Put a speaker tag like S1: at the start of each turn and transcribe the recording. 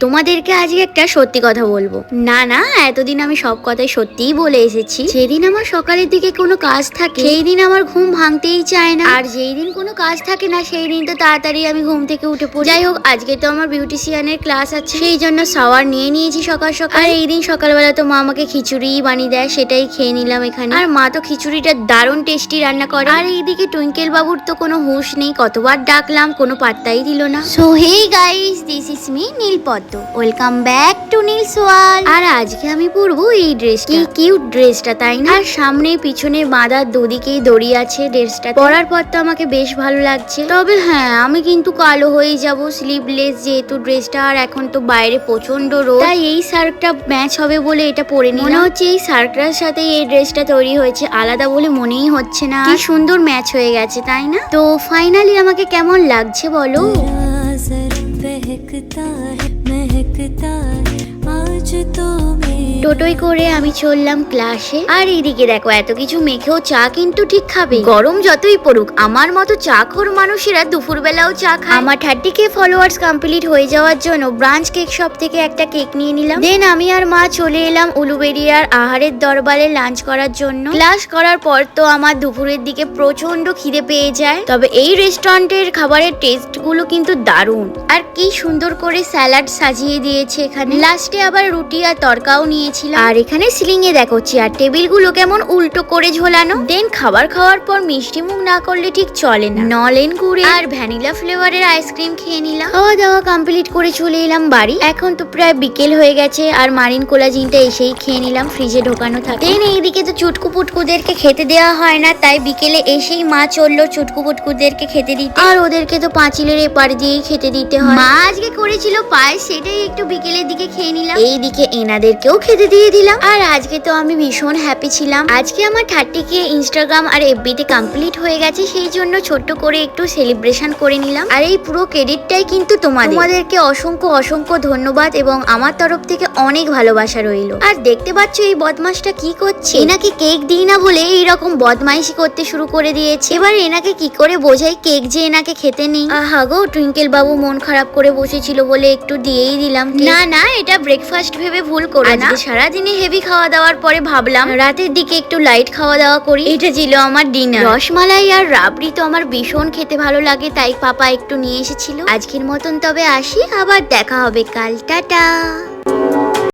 S1: তোমাদেরকে আজকে একটা সত্যি কথা বলবো। না এতদিন আমি সব কথাই সত্যিই বলে এসেছি। যেদিন আমার সকালের দিকে কোনো কাজ থাকে সেই দিন আমার ঘুম ভাঙতেই চায় না, আর যেই দিন কোনো কাজ থাকে না সেই দিন তো তাড়াতাড়ি আমি ঘুম থেকে উঠে পড়ি। যাই হোক, আজকে তো আমার বিউটিশিয়ানের ক্লাস আছে, সেই জন্য শাওয়ার নিয়ে নিয়েছি সকাল সকাল। আর এই দিন সকালবেলা তো মা আমাকে খিচুড়ি বানিয়ে দেয়, সেটাই খেয়ে নিলাম এখানে। আর মা তো খিচুড়িটা দারুণ টেস্টি রান্না করে। আর এইদিকে টুইঙ্কেল বাবুর তো কোনো হুঁশ নেই, কতবার ডাকলাম কোনো পাত্তাই দিল না। So hey guys, this is me Neelpadma, welcome back to Neel's world. আর আজকে আমি পরবো এই ড্রেসটা, কি কিউট ড্রেসটা তাই না? আর সামনে পিছনে বাঁধা দুদিকেই দড়ি আছে ড্রেসটা। পরার পর তো আমাকে বেশ ভালো লাগছে, তবে হ্যাঁ আমি কিন্তু কালো হয়ে যাব স্লিভলেস যেহেতু ড্রেসটা। আর এখন তো বাইরে প্রচন্ড রোদ, তাই এই শার্টটা ম্যাচ হবে বলে এটা পরে নিলাম। মনে হচ্ছে এই শার্টটার সাথে এই ড্রেসটা তৈরি হয়েছে, আলাদা বলে মনেই হচ্ছে না। কি সুন্দর ম্যাচ হয়ে গেছে তাই না? তো ফাইনালি আমাকে কেমন লাগছে বলো? টোটোই করে আমি চললাম ক্লাসে। আর এইদিকে দেখো এত কিছু মেখেও চা কিন্তু ঠিক খাবে, গরম যতই পড়ুক। আমার মতো চা খোর মানুষেরা দুপুর বেলাও চা খায়। আমার 30K ফলোয়ার্স কমপ্লিট হয়ে যাওয়ার জন্য ব্রাঞ্চ কেক শপ থেকে একটা কেক নিয়ে নিলাম। দেন আমি আর মা চলে এলাম উলুবেড়িয়ার আহারের দরবারে লাঞ্চ করার জন্য। ক্লাস করার পর তো আমার দুপুরের দিকে প্রচন্ড খিদে পেয়ে যায়, তবে এই রেস্টুরেন্টের খাবারের টেস্ট গুলো কিন্তু দারুণ। আর কি সুন্দর করে স্যালাড সাজিয়ে দিয়েছে এখানে, লাস্টে আবার রুটি আর তরকাও নিয়েছিলাম। আর এখানে সিলিং এ দেখো চেয়ার টেবিল গুলো কেমন উল্টো করে ঝোলানো। দেন খাবার খাওয়ার পর মিষ্টি মুখ না করলে ঠিক চলে না, নলেন গুড়ে আর ভ্যানিলা ফ্লেভারের আইসক্রিম খেয়ে নিলাম। খাওয়া দাওয়া কমপ্লিট করে চলে এলাম বাড়ি। এখন তো প্রায় বিকেল হয়ে গেছে, আর মারিন কোলাজিনটা এসেই খেয়ে নিলাম, ফ্রিজে ঢোকানো থাকে। দেন এইদিকে তো চুটকু পুটকুদেরকে খেতে দেওয়া হয় না, তাই বিকেলে এসেই মা চললো চুটকু পুটকুদেরকে খেতে দিতে। আর ওদেরকে তো পাঁচিলের এপার দিয়েই খেতে দিতে হয়। মা আজকে করেছিল পায়েস, সেটাই একটু বিকেলের দিকে খেয়ে নিলাম। এইদিকে এনাদেরকেও খেতে দিয়ে দিলাম। আর আজকে তো আমি ভীষণ হ্যাপি ছিলাম। আজকে আমার 30K ইনস্টাগ্রাম আর FB তে কমপ্লিট হয়ে গেছে, সেই জন্য ছোট্ট করে একটু সেলিব্রেশন করে নিলাম। আর এই পুরো ক্রেডিটটাই কিন্তু তোমাদেরকে অসংখ্য অসংখ্য ধন্যবাদ এবং আমার তরফ থেকে অনেক ভালোবাসা রইলো। আর দেখতে পাচ্ছ এই বদমাসটা কি করছে, এনাকে কেক দিই না বলে এইরকম বদমাইশি করতে শুরু করে দিয়েছে। এবার এনাকে কি করে বোঝাই কেক যে এনাকে খেতে নেই। আহা গো, টুইঙ্কেল বাবু মন খারাপ করে বসেছিল বলে একটু দিয়েই দিলাম। না এটা ব্রেকফাস্ট ভেবে ভুল করো না। সারাদিনে হেভি খাওয়া দাওয়ার পরে ভাবলাম রাতের দিকে একটু লাইট খাওয়া দাওয়া করি। এটা ছিল আমার ডিনার। রসমালাই আর রাবড়ি তো আমার ভীষণ খেতে ভালো লাগে, তাই পাপা একটু নিয়ে এসেছিল। আজকের মতন তবে আসি, আবার দেখা হবে কাল, টাটা।